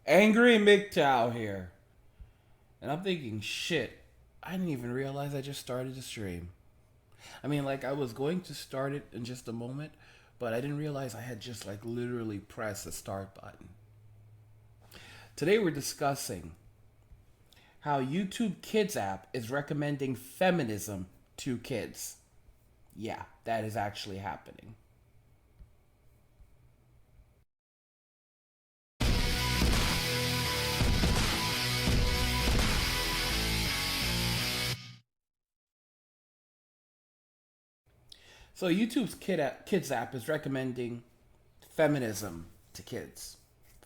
Angry MGTOW here. And I'm thinking, shit, I didn't even realize I just started the stream. I mean, like, I was going to start it in just a moment, but I didn't realize I had just, like, literally pressed the start button. Today we're discussing how YouTube Kids app is recommending feminism to kids. Yeah, that is actually happening. So YouTube's Kids app is recommending feminism to kids.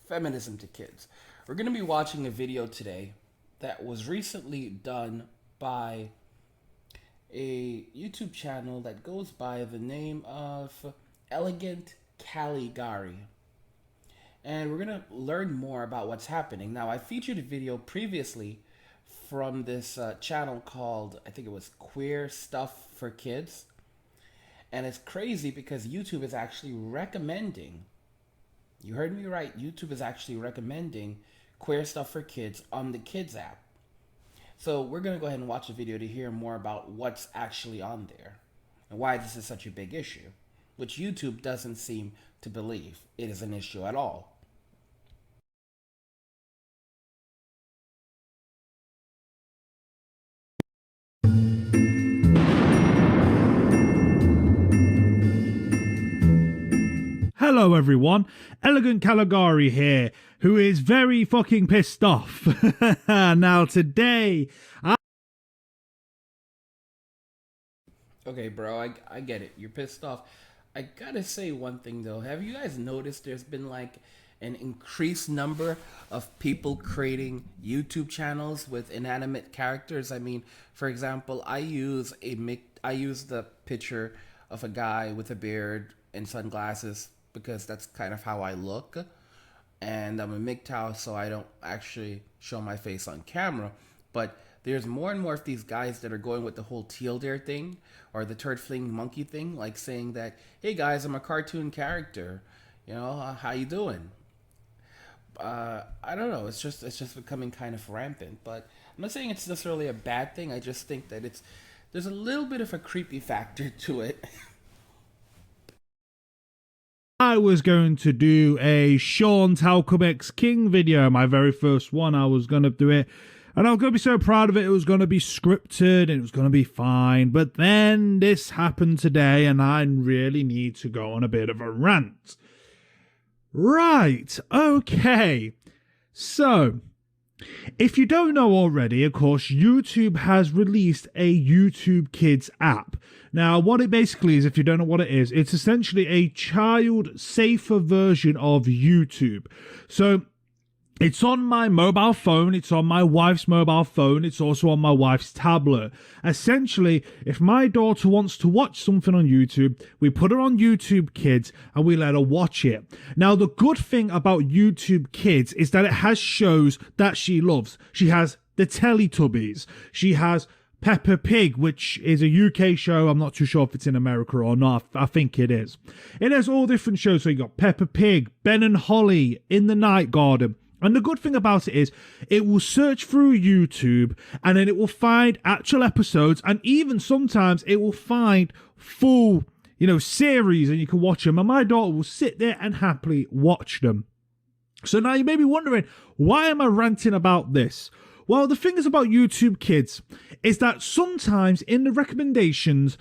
Feminism to kids. We're going to be watching a video today that was recently done by a YouTube channel that goes by the name of Elegant Caligari. And we're going to learn more about what's happening. Now, I featured a video previously from this channel called, I think it was Queer Stuff for Kids. And it's crazy because YouTube is actually recommending, you heard me right, YouTube is actually recommending queer stuff for kids on the Kids app. So we're going to go ahead and watch a video to hear more about what's actually on there and why this is such a big issue, which YouTube doesn't seem to believe it is an issue at all. Hello everyone, Elegant Caligari here, who is very fucking pissed off. Now today, Okay, bro, I get it. You're pissed off. I gotta say one thing though. Have you guys noticed there's been like an increased number of people creating YouTube channels with inanimate characters? I mean, for example, I use the picture of a guy with a beard and sunglasses because that's kind of how I look, and I'm a MGTOW, so I don't actually show my face on camera. But there's more and more of these guys that are going with the whole teal dare thing or the turd fling monkey thing, like saying that, "Hey guys, I'm a cartoon character. You know, how you doing?" I don't know. It's just becoming kind of rampant. But I'm not saying it's necessarily a bad thing. I just think that there's a little bit of a creepy factor to it. I was going to do a Sean Talcum X King video, my very first one. I was going to do it, and I was going to be so proud of it. It was going to be scripted, and it was going to be fine. But then this happened today, and I really need to go on a bit of a rant. Right, okay. So, if you don't know already, of course, YouTube has released a YouTube Kids app. Now, what it basically is, if you don't know what it is, it's essentially a child-safer version of YouTube. So, it's on my mobile phone, it's on my wife's mobile phone, it's also on my wife's tablet. Essentially, if my daughter wants to watch something on YouTube, we put her on YouTube Kids and we let her watch it. Now, the good thing about YouTube Kids is that it has shows that she loves. She has the Teletubbies, she has Peppa Pig, which is a UK show. I'm not too sure if it's in America or not. I think it is. It has all different shows. So you got Peppa Pig, Ben and Holly, In the Night Garden. And the good thing about it is it will search through YouTube and then it will find actual episodes, and even sometimes it will find full, series, and you can watch them. And my daughter will sit there and happily watch them. So now you may be wondering, why am I ranting about this? Well, the thing is about YouTube Kids is that sometimes in the recommendations,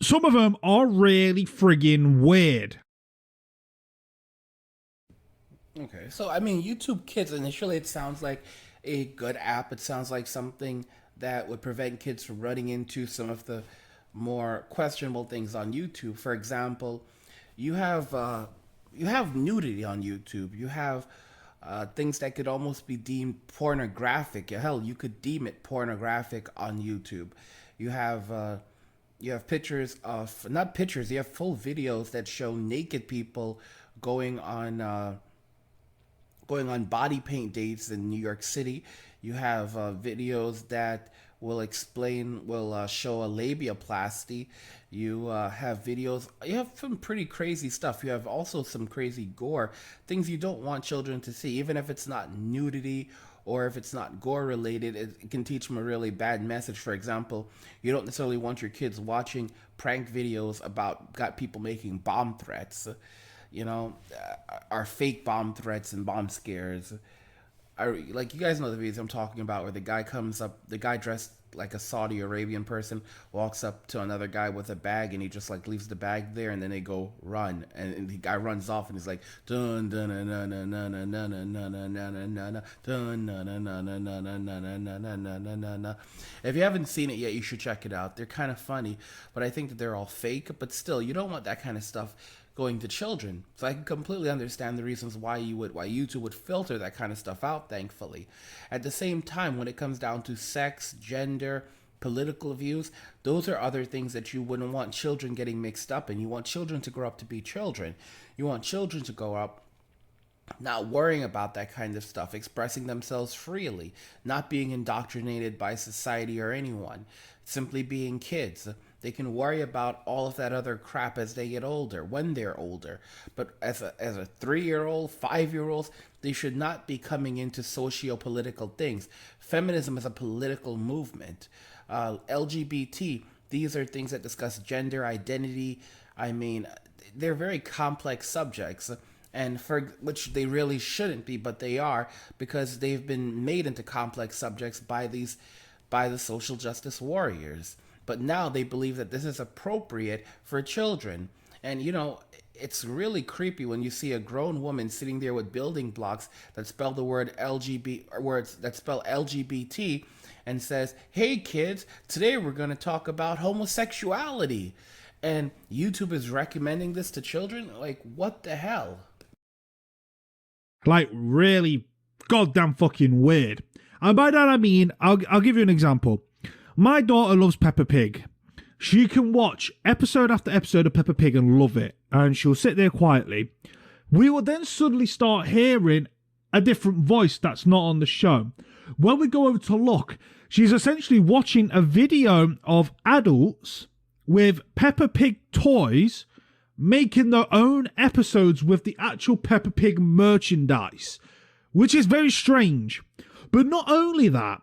some of them are really friggin' weird. Okay, so I mean, YouTube Kids, initially it sounds like a good app. It sounds like something that would prevent kids from running into some of the more questionable things on YouTube. For example, you have uh, you have nudity on YouTube. You have things that could almost be deemed pornographic. Hell, you could deem it pornographic on YouTube. You have you have pictures of, not pictures. You have full videos that show naked people going on. Going on body paint dates in New York City. You have videos that will show a labiaplasty. You have videos. You have some pretty crazy stuff. You have also some crazy gore, things you don't want children to see, even if it's not nudity or if it's not gore related. It can teach them a really bad message. For example, you don't necessarily want your kids watching prank videos about got people making bomb threats, are fake bomb threats and bomb scares. Like, you guys know the videos I'm talking about, where the guy dressed like a Saudi Arabian person walks up to another guy with a bag, and he just like leaves the bag there, and then they go run, and the guy runs off, and he's like dun dun dun dun dun dun dun dun dun dun dun dun dun dun. If you haven't seen it yet, you should check it out. They're kind of funny, but I think that they're all fake. But still, you don't want that kind of stuff going to children. So I can completely understand the reasons why YouTube would filter that kind of stuff out, thankfully. At the same time, when it comes down to sex, gender, political views, those are other things that you wouldn't want children getting mixed up in. You want children to grow up to be children. You want children to grow up not worrying about that kind of stuff, expressing themselves freely, not being indoctrinated by society or anyone, simply being kids. They can worry about all of that other crap as they get older, when they're older. But as a 3-year-old, 5-year-old, they should not be coming into socio-political things. Feminism is a political movement. LGBT, these are things that discuss gender identity. I mean, they're very complex subjects, and for which they really shouldn't be, but they are, because they've been made into complex subjects by the social justice warriors. But now they believe that this is appropriate for children. And, it's really creepy when you see a grown woman sitting there with building blocks that spell the word words that spell LGBT, and says, "Hey kids, today we're going to talk about homosexuality." And YouTube is recommending this to children? Like, what the hell? Like, really goddamn fucking weird. And by that I mean, I'll give you an example. My daughter loves Peppa Pig. She can watch episode after episode of Peppa Pig and love it. And she'll sit there quietly. We will then suddenly start hearing a different voice that's not on the show. When we go over to look, she's essentially watching a video of adults with Peppa Pig toys making their own episodes with the actual Peppa Pig merchandise, which is very strange. But not only that,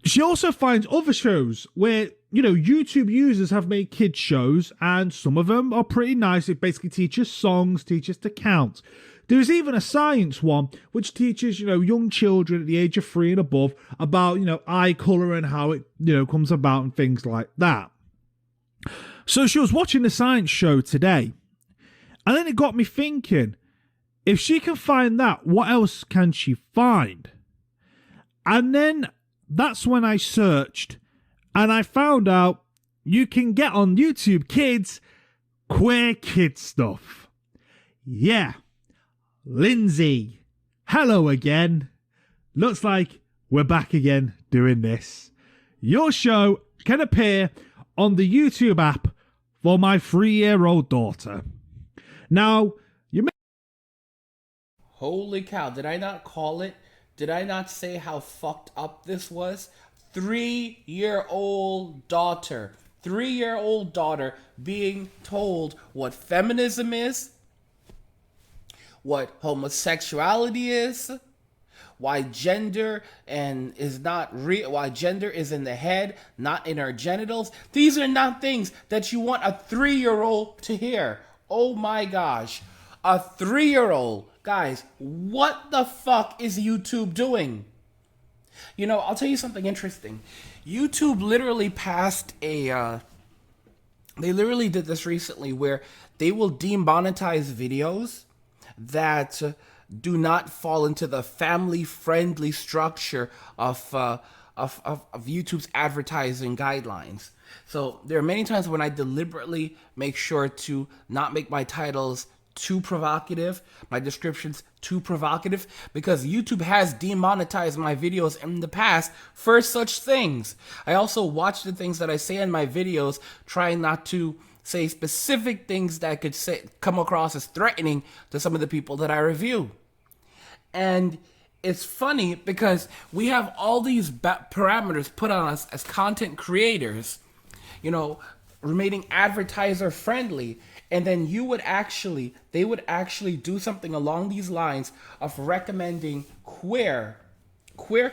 she also finds other shows where, YouTube users have made kids shows, and some of them are pretty nice. It basically teaches songs, teaches to count. There's even a science one which teaches, young children at the age of 3 and above about, eye colour and how it, comes about and things like that. So she was watching the science show today, and then it got me thinking, if she can find that, what else can she find? And then that's when I searched, and I found out you can get on YouTube Kids queer kid stuff. Yeah, Lindsay, hello again. Looks like we're back again doing this. Your show can appear on the YouTube app for my 3-year-old daughter. Now, you may... Holy cow, did I not call it? Did I not say how fucked up this was? 3-year-old daughter. 3-year-old daughter being told what feminism is, what homosexuality is, why gender why gender is in the head, not in our genitals. These are not things that you want a 3-year-old to hear. Oh my gosh. A 3-year-old. Guys, what the fuck is YouTube doing? I'll tell you something interesting. YouTube literally passed they literally did this recently, where they will demonetize videos that do not fall into the family-friendly structure of YouTube's advertising guidelines. So there are many times when I deliberately make sure to not make my titles too provocative, my descriptions too provocative, because YouTube has demonetized my videos in the past for such things. I also watch the things that I say in my videos, trying not to say specific things that could come across as threatening to some of the people that I review. And it's funny because we have all these parameters put on us as content creators, you know, remaining advertiser friendly, and then they would actually do something along these lines of recommending queer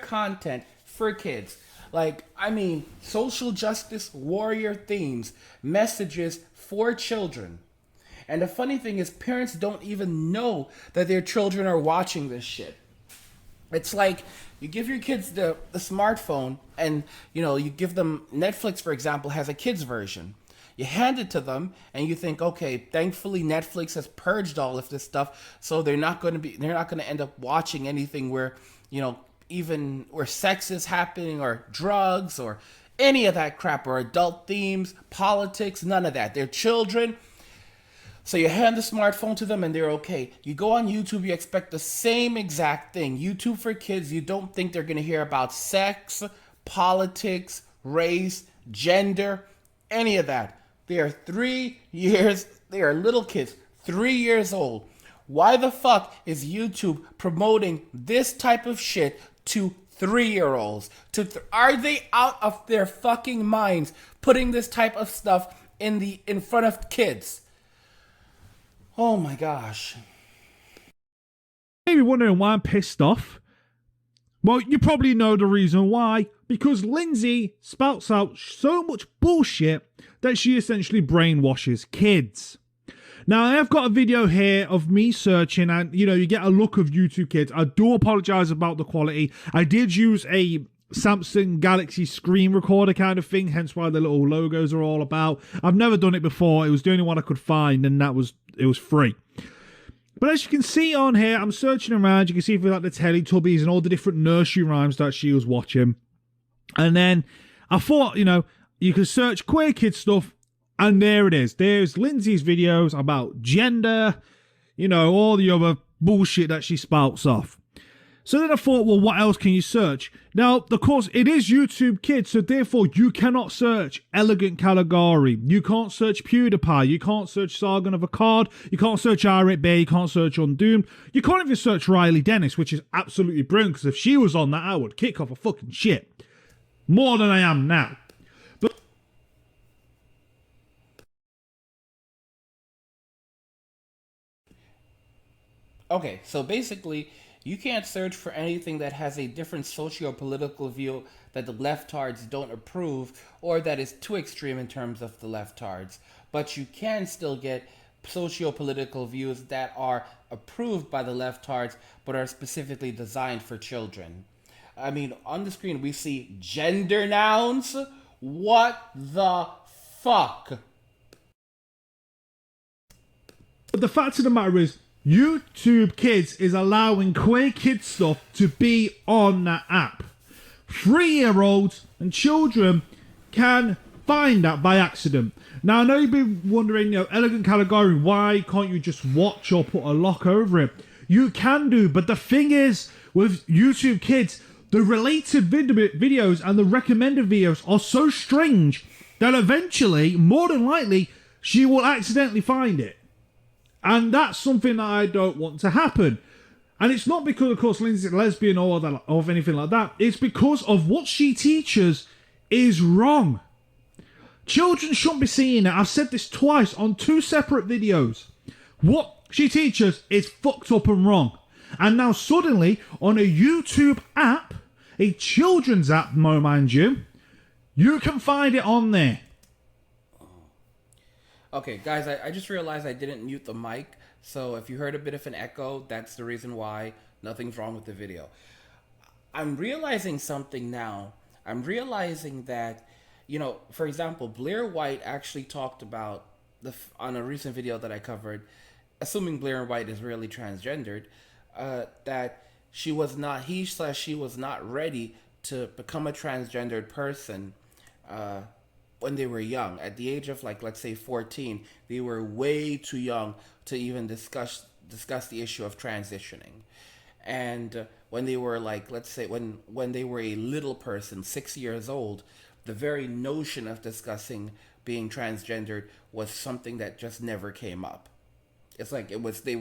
content for kids. Like, I mean, social justice warrior themes, messages for children. And the funny thing is, parents don't even know that their children are watching this shit. It's like you give your kids the smartphone, and you give them Netflix, for example, has a kids version. You hand it to them and you think, okay, thankfully Netflix has purged all of this stuff, so they're not going to end up watching anything where, even where sex is happening or drugs or any of that crap, or adult themes, politics, none of that. They're children. So you hand the smartphone to them and they're okay. You go on YouTube, you expect the same exact thing. YouTube for kids, you don't think they're going to hear about sex, politics, race, gender, any of that. They are they are little kids, 3 years old. Why the fuck is YouTube promoting this type of shit to 3-year-olds? Are they out of their fucking minds putting this type of stuff in front of kids? Oh my gosh. Maybe wondering why I'm pissed off. Well, you probably know the reason why. Because Lindsay spouts out so much bullshit that she essentially brainwashes kids. Now, I have got a video here of me searching, and you get a look of YouTube Kids. I do apologize about the quality. I did use a Samsung Galaxy screen recorder kind of thing, hence why the little logos are all about. I've never done it before. It was the only one I could find, and it was free. But as you can see on here, I'm searching around. You can see for like the Teletubbies and all the different nursery rhymes that she was watching. And then I thought, you could search queer kid stuff, and there it is. There's Lindsay's videos about gender, all the other bullshit that she spouts off. So then I thought, well, what else can you search? Now, of course, it is YouTube Kids, so therefore you cannot search Elegant Caligari. You can't search PewDiePie. You can't search Sargon of Akkad. You can't search Irate Bay. You can't search Undoomed. You can't even search Riley Dennis, which is absolutely brilliant, because if she was on that, I would kick off a fucking shit. More than I am now. But Okay, so basically, you can't search for anything that has a different socio-political view that the leftards don't approve, or that is too extreme in terms of the leftards. But you can still get socio-political views that are approved by the leftards, but are specifically designed for children. I mean, on the screen we see gender nouns. What the fuck? the fact of the matter is, YouTube Kids is allowing queer kid stuff to be on that app. 3-year-olds and children can find that by accident. Now, I know you've been wondering, Elegant Caligari, why can't you just watch or put a lock over it? You can do, but the thing is, with YouTube Kids, the related videos and the recommended videos are so strange that eventually, more than likely, she will accidentally find it. And that's something that I don't want to happen. And it's not because, of course, Lindsay's lesbian or anything like that. It's because of what she teaches is wrong. Children shouldn't be seeing it. I've said this twice on 2 separate videos. What she teaches is fucked up and wrong. And now suddenly, on a YouTube app, a children's app, mind you, you can find it on there. Okay, guys, I just realized I didn't mute the mic, so if you heard a bit of an echo, that's the reason why. Nothing's wrong with the video. I'm realizing something now. I'm realizing that, for example, Blair White actually talked about, on a recent video that I covered, assuming Blair White is really transgendered, that she was not ready to become a transgendered person when they were young. At the age of, let's say 14, they were way too young to even discuss the issue of transitioning. And when they were let's say when they were a little person, 6 years old, the very notion of discussing being transgendered was something that just never came up. It's like they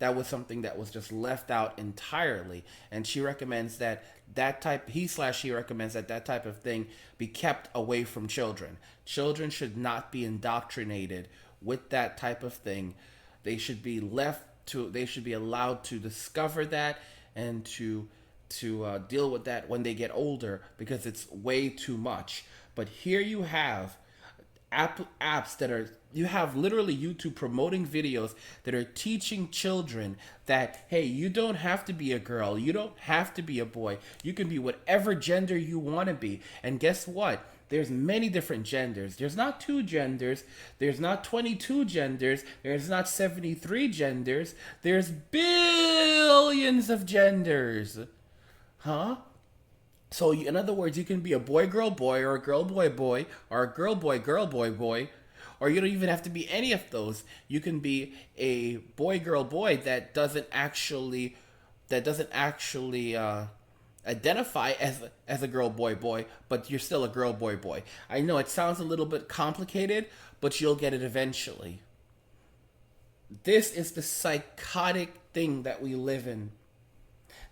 that was something that was just left out entirely. And she recommends that she recommends that that type of thing be kept away from children. Children should not be indoctrinated with that type of thing. They should be they should be allowed to discover that and to deal with that when they get older, because it's way too much. But here you have apps that are, you have literally YouTube promoting videos that are teaching children that, hey, you don't have to be a girl, you don't have to be a boy, you can be whatever gender you want to be. And guess what? There's many different genders. There's not 2 genders, there's not 22 genders, there's not 73 genders, there's billions of genders. Huh? So, in other words, you can be a boy, girl, boy, or a girl, boy, boy, or a girl, boy, boy, or you don't even have to be any of those. You can be a boy, girl, boy that doesn't actually identify as a girl, boy, boy, but you're still a girl, boy, boy. I know it sounds a little bit complicated, but you'll get it eventually. This is the psychotic thing that we live in.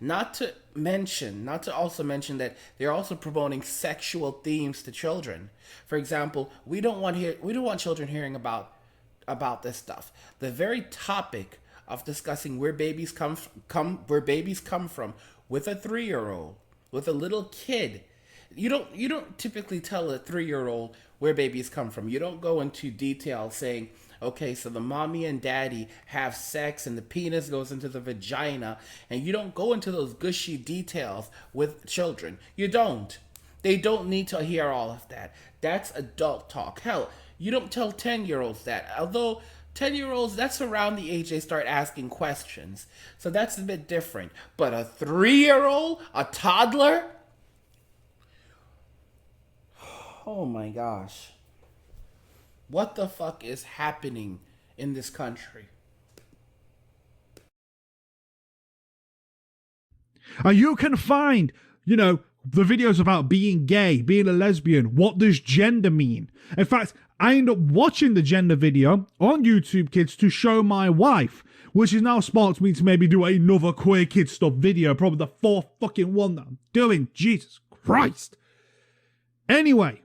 Not to also mention that they're also promoting sexual themes to children. For example, we don't want children hearing about this stuff. The very topic of discussing where babies come from with a 3-year-old, with a little kid. You don't typically tell a 3-year-old where babies come from. You don't go into detail saying, okay, so the mommy and daddy have sex and the penis goes into the vagina, and you don't go into those gushy details with children. You don't. They don't need to hear all of that. That's adult talk. Hell, you don't tell 10-year-olds that. Although 10-year-olds, that's around the age they start asking questions. So that's a bit different. But a 3-year-old, a toddler? Oh my gosh. What the fuck is happening in this country? And you can find, the videos about being gay, being a lesbian. What does gender mean? In fact, I end up watching the gender video on YouTube Kids to show my wife, which has now sparked me to maybe do another queer kid stuff video, probably the 4th fucking one that I'm doing. Jesus Christ. Anyway,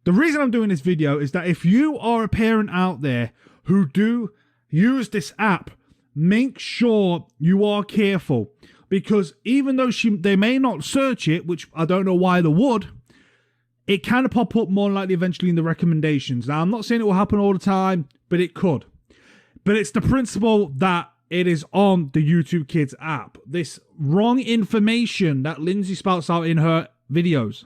the reason I'm doing this video is that if you are a parent out there who do use this app, make sure you are careful. Because even though they may not search it, which I don't know why they would, it can pop up more likely eventually in the recommendations. Now, I'm not saying it will happen all the time, but it could. But it's the principle that it is on the YouTube Kids app. This wrong information that Lindsay spouts out in her videos.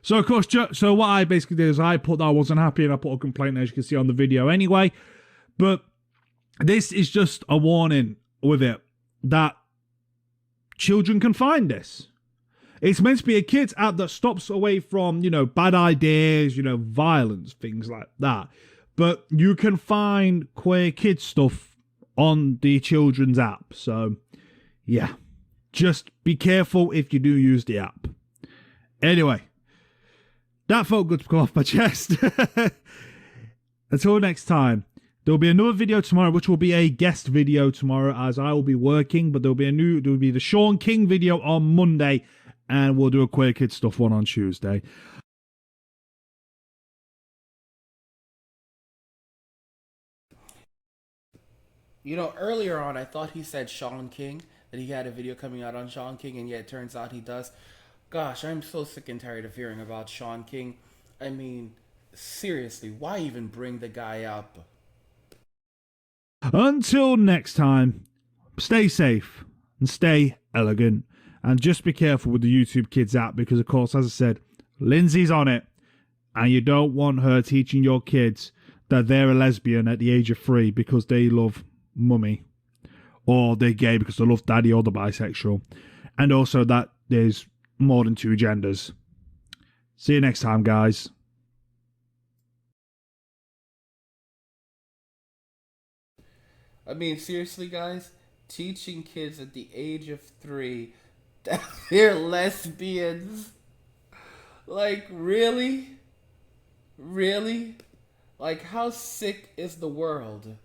So, of course, so what I basically did is I put that I wasn't happy and I put a complaint, as you can see on the video anyway. But this is just a warning with it that children can find this. It's meant to be a kids app that stops away from, bad ideas, violence, things like that. But you can find queer kid stuff on the children's app. So, yeah, just be careful if you do use the app. Anyway. That felt good to come off my chest. Until next time, there will be another video tomorrow, which will be a guest video tomorrow, as I will be working. But there will be the Sean King video on Monday, and we'll do a queer kid stuff one on Tuesday. Earlier on, I thought he said Sean King, that he had a video coming out on Sean King, and yet it turns out he does. Gosh, I'm so sick and tired of hearing about Sean King. I mean, seriously, why even bring the guy up? Until next time, stay safe and stay elegant. And just be careful with the YouTube Kids app because, of course, as I said, Lindsay's on it. And you don't want her teaching your kids that they're a lesbian at the age of 3 because they love mummy. Or they're gay because they love daddy, or they're bisexual. And also that there's more than 2 genders. See you next time, guys. I mean, seriously, guys, teaching kids at the age of 3 that they're lesbians. Like, really? Really? Like, how sick is the world?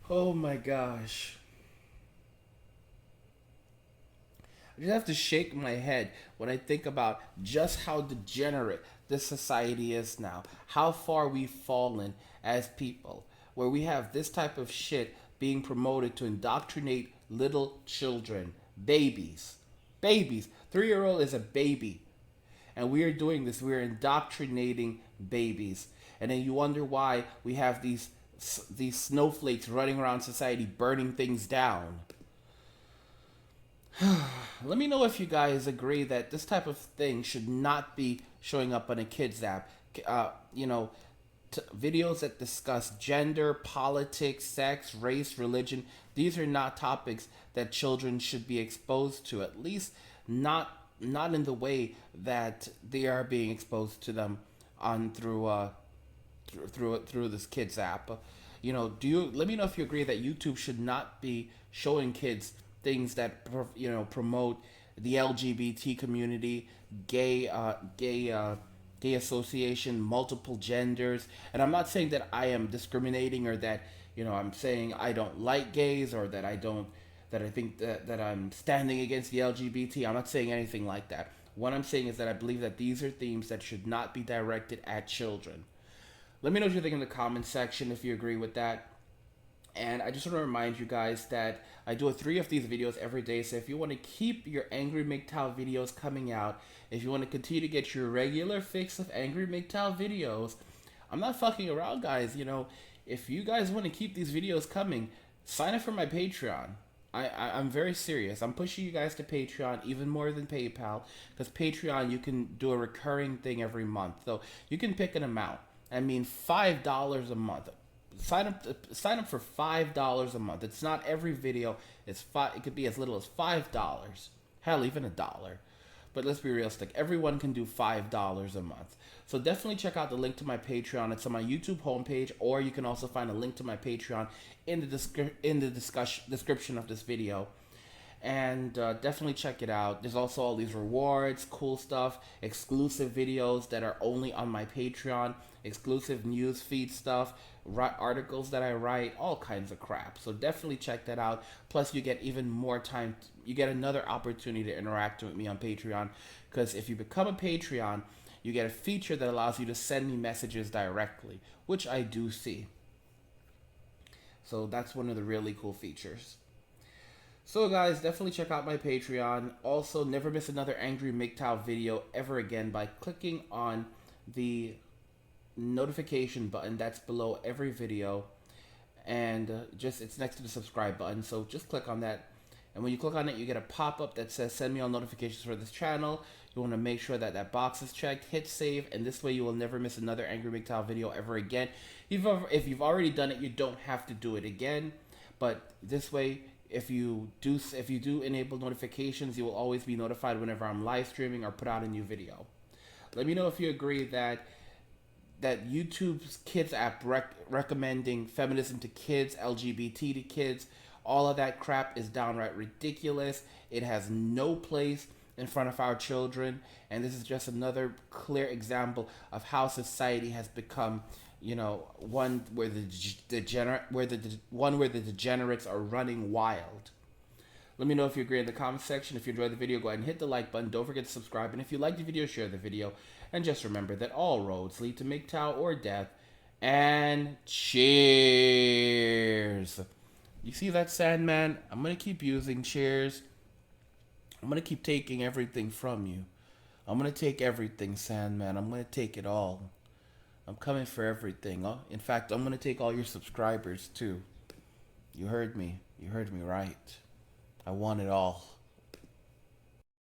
Oh my gosh. I just have to shake my head when I think about just how degenerate this society is now. How far we've fallen as people. Where we have this type of shit being promoted to indoctrinate little children. Babies. Babies. 3-year old is a baby. And we are doing this. We are indoctrinating babies. And then you wonder why we have these snowflakes running around society burning things down. Let me know if you guys agree that this type of thing should not be showing up on a kids app. You know, videos that discuss gender, politics, sex, race, religion. These are not topics that children should be exposed to. At least not in the way that they are being exposed to them on through this kids app. You know, do you let me know if you agree that YouTube should not be showing kids things that promote the LGBT community, gay association, multiple genders. And I'm not saying that I am discriminating or that I'm saying I don't like gays or that I think that I'm standing against the LGBT. I'm not saying anything like that. What I'm saying is that I believe that these are themes that should not be directed at children. Let me know what you think in the comments section if you agree with that. And I just want to remind you guys that I do 3 of these videos every day. So if you want to keep your Angry MGTOW videos coming out, if you want to continue to get your regular fix of Angry MGTOW videos, I'm not fucking around, guys. If you guys want to keep these videos coming, sign up for my Patreon. I'm very serious. I'm pushing you guys to Patreon even more than PayPal, because Patreon, you can do a recurring thing every month. So you can pick an amount. I mean, $5 a month. Sign up for $5 a month. It's not every video. It could be as little as $5. Hell, even $1. But let's be realistic. Everyone can do $5 a month. So definitely check out the link to my Patreon. It's on my YouTube homepage, or you can also find a link to my Patreon in the description of this video. And definitely check it out. There's also all these rewards, cool stuff, exclusive videos that are only on my Patreon, exclusive news feed stuff, articles that I write, all kinds of crap. So definitely check that out. Plus you get even more time. You get another opportunity to interact with me on Patreon, because if you become a Patreon, you get a feature that allows you to send me messages directly, which I do see. So that's one of the really cool features. So guys, definitely check out my Patreon. Also, never miss another Angry MGTOW video ever again by clicking on the notification button that's below every video. And it's next to the subscribe button. So just click on that. And when you click on it, you get a pop-up that says send me all notifications for this channel. You want to make sure that that box is checked. Hit save. And this way you will never miss another Angry MGTOW video ever again. If you've already done it, you don't have to do it again. But this way, if you do enable notifications, you will always be notified whenever I'm live streaming or put out a new video. Let me know if you agree that YouTube's kids app recommending feminism to kids, LGBT to kids, all of that crap is downright ridiculous. It has no place in front of our children, and this is just another clear example of how society has become one where the degenerates are running wild. Let me know if you agree in the comment section. If you enjoyed the video, go ahead and hit the like button. Don't forget to subscribe. And if you like the video, share the video. And just remember that all roads lead to MGTOW or death. And cheers. You see that, Sandman? I'm going to keep using cheers. I'm going to keep taking everything from you. I'm going to take everything, Sandman. I'm going to take it all. I'm coming for everything. In fact, I'm going to take all your subscribers, too. You heard me. You heard me right. I want it all.